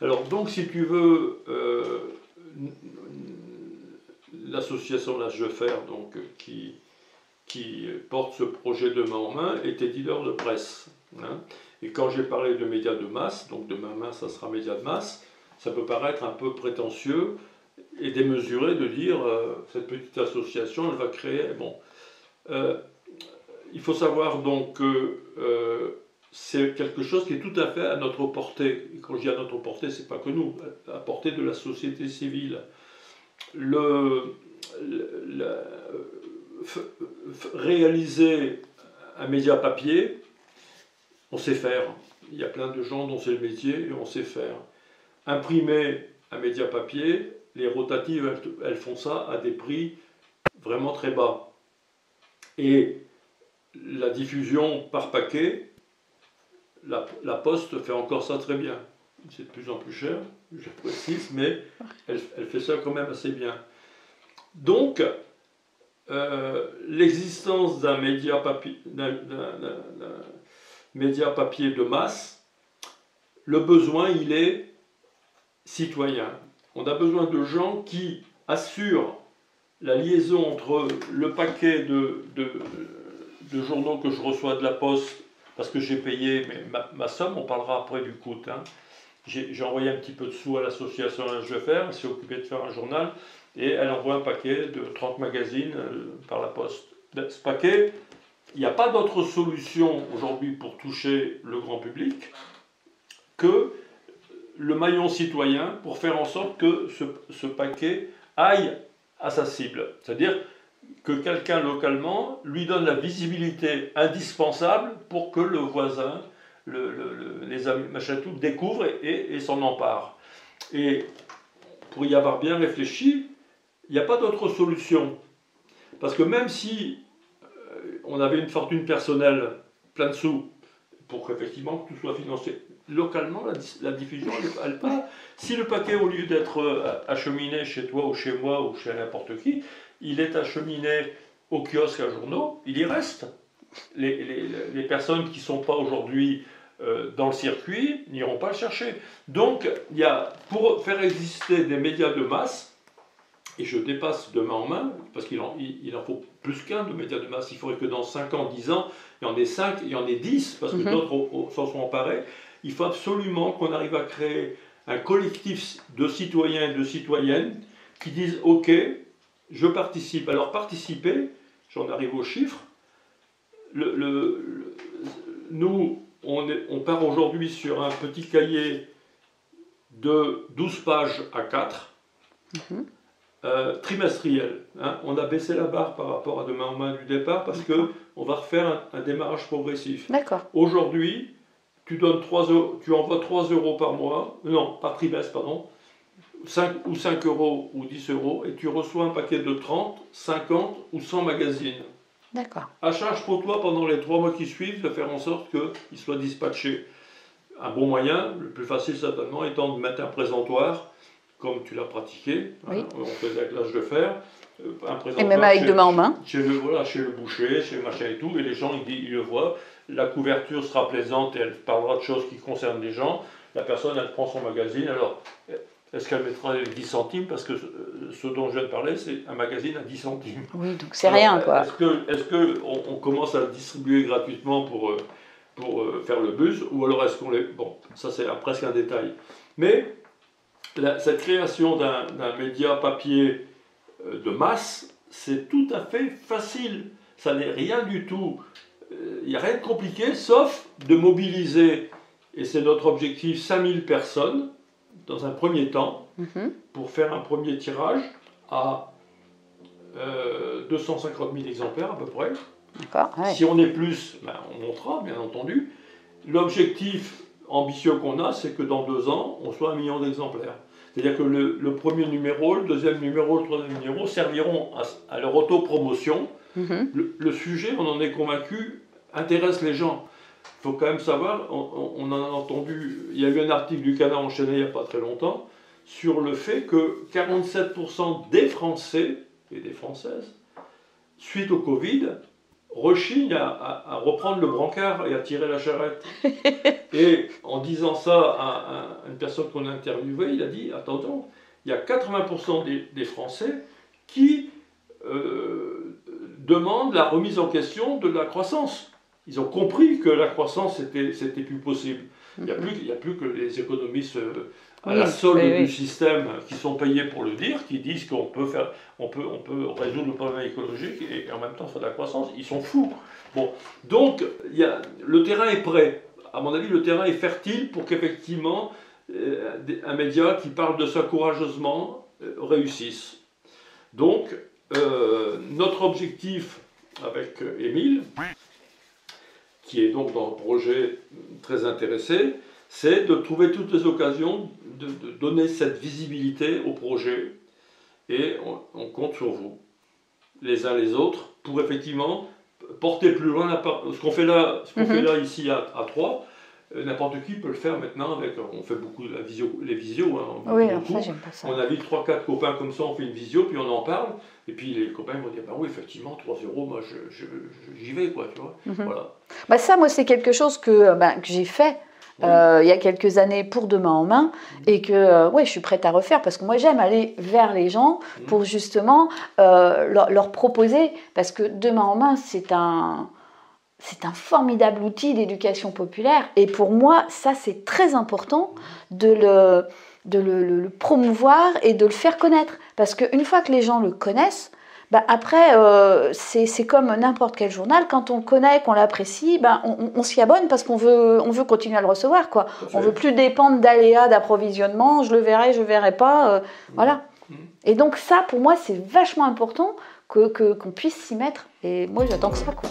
Alors donc, si tu veux, l'association L'Âge de Fer, donc, qui porte ce projet de main en main, était dealer de presse. Hein. Et quand j'ai parlé de médias de masse, donc de main en main, ça sera médias de masse, ça peut paraître un peu prétentieux et démesuré de dire cette petite association, elle va créer. Bon, il faut savoir donc que c'est quelque chose qui est tout à fait à notre portée. Et quand je dis à notre portée, c'est pas que nous, à portée de la société civile. Réaliser un média papier, on sait faire. Il y a plein de gens dont c'est le métier et on sait faire. Imprimer un média papier, les rotatives, elles font ça à des prix vraiment très bas. Et la diffusion par paquet, la Poste fait encore ça très bien. C'est de plus en plus cher, je précise, mais elle fait ça quand même assez bien. Donc, l'existence d'un média papier de masse, le besoin, il est citoyen. On a besoin de gens qui assurent la liaison entre le paquet de journaux que je reçois de la Poste, parce que j'ai payé ma somme, on parlera après du coût. Hein. J'ai envoyé un petit peu de sous à l'association L'Âge de Fer, elle s'est occupée de faire un journal, et elle envoie un paquet de 30 magazines par la Poste. Ce paquet, il n'y a pas d'autre solution aujourd'hui pour toucher le grand public que le maillon citoyen pour faire en sorte que ce paquet aille à sa cible. C'est-à-dire que quelqu'un localement lui donne la visibilité indispensable pour que le voisin, les amis, machin tout, découvre et s'en empare. Et pour y avoir bien réfléchi, il n'y a pas d'autre solution. Parce que même si on avait une fortune personnelle, plein de sous, pour qu'effectivement tout soit financé, localement, la diffusion, elle part. Si le paquet, au lieu d'être acheminé chez toi ou chez moi ou chez n'importe qui, il est acheminé au kiosque à journaux, il y reste. Les personnes qui ne sont pas aujourd'hui dans le circuit n'iront pas le chercher. Donc, pour faire exister des médias de masse, et je dépasse de main en main, parce qu'il en faut plus qu'un de médias de masse, il faudrait que dans 5 ans, 10 ans, il y en ait 5, il y en ait 10, parce que d'autres s'en sont emparés. Il faut absolument qu'on arrive à créer un collectif de citoyens et de citoyennes qui disent « Ok, je participe ». Alors participer, j'en arrive aux chiffres, nous, on part aujourd'hui sur un petit cahier de 12 pages à 4, trimestriel. Hein. On a baissé la barre par rapport à de main en main du départ parce qu'on va refaire un démarrage progressif. Aujourd'hui, tu envoies 3 euros par mois, non, par trimestre, pardon, 5 euros ou 10 euros, et tu reçois un paquet de 30, 50 ou 100 magazines. À charge pour toi, pendant les 3 mois qui suivent, de faire en sorte qu'ils soient dispatchés. Un bon moyen, le plus facile certainement, étant de mettre un présentoir, comme tu l'as pratiqué, hein, on faisait avec L'Âge de Fer, un présentoir. Et même avec de main en main. Chez le boucher, chez le machin et tout, et les gens, ils le voient. La couverture sera plaisante et elle parlera de choses qui concernent les gens. La personne, elle prend son magazine. Alors, est-ce qu'elle mettra 10 centimes? Parce que ce dont je viens de parler, c'est un magazine à 10 centimes. Oui, donc c'est rien, quoi. Est-ce qu'on commence à le distribuer gratuitement pour faire le buzz? Ou alors est-ce qu'on les... Bon, ça c'est presque un détail. Mais cette création d'un média papier de masse, c'est tout à fait facile. Ça n'est rien du tout. Il n'y a rien de compliqué, sauf de mobiliser, et c'est notre objectif, 5000 personnes, dans un premier temps, pour faire un premier tirage à 250 000 exemplaires à peu près. Si on est plus, ben, on montera, bien entendu. L'objectif ambitieux qu'on a, c'est que dans 2 ans, on soit 1 million d'exemplaires. C'est-à-dire que le premier numéro, le deuxième numéro, le troisième numéro serviront à leur autopromotion. Le sujet, on en est convaincu, intéresse les gens. Il faut quand même savoir, on en a entendu, il y a eu un article du Canard enchaîné il n'y a pas très longtemps, sur le fait que 47% des Français et des Françaises, suite au Covid, rechigne à reprendre le brancard et à tirer la charrette. Et en disant ça à une personne qu'on a interviewée, il a dit, attention, il y a 80% des Français qui demandent la remise en question de la croissance. Ils ont compris que la croissance, c'était plus possible. Il n'y a plus que les économistes à la solde du système qui sont payés pour le dire, qui disent qu'on peut résoudre le problème écologique et en même temps faire de la croissance. Ils sont fous. Bon, donc le terrain est prêt. À mon avis, le terrain est fertile pour qu'effectivement un média qui parle de ça courageusement réussisse. Donc, notre objectif avec Émile, qui est donc dans le projet très intéressé, c'est de trouver toutes les occasions de donner cette visibilité au projet. Et on compte sur vous, les uns les autres, pour effectivement porter plus loin ce qu'on fait là, ici à Troyes. N'importe qui peut le faire maintenant avec. On fait beaucoup les visios. Hein, oui, enfin, j'aime pas ça. On invite 3-4 copains comme ça, on fait une visio, puis on en parle. Et puis les copains vont dire, bah oui, effectivement, 3 €, moi j'y vais, quoi, tu vois. Voilà. Bah ça, moi, c'est quelque chose que j'ai fait. Il y a quelques années pour Demain en main et que je suis prête à refaire parce que moi j'aime aller vers les gens pour justement leur proposer, parce que Demain en main c'est un formidable outil d'éducation populaire et pour moi ça c'est très important de le promouvoir et de le faire connaître, parce qu'une fois que les gens le connaissent, après, c'est comme n'importe quel journal, quand on le connaît, qu'on l'apprécie, on s'y abonne parce qu'on veut continuer à le recevoir, quoi. On ne veut plus dépendre d'aléas d'approvisionnement, je le verrai, je ne verrai pas, voilà. Et donc ça, pour moi, c'est vachement important qu'on puisse s'y mettre, et moi j'attends que ça, quoi.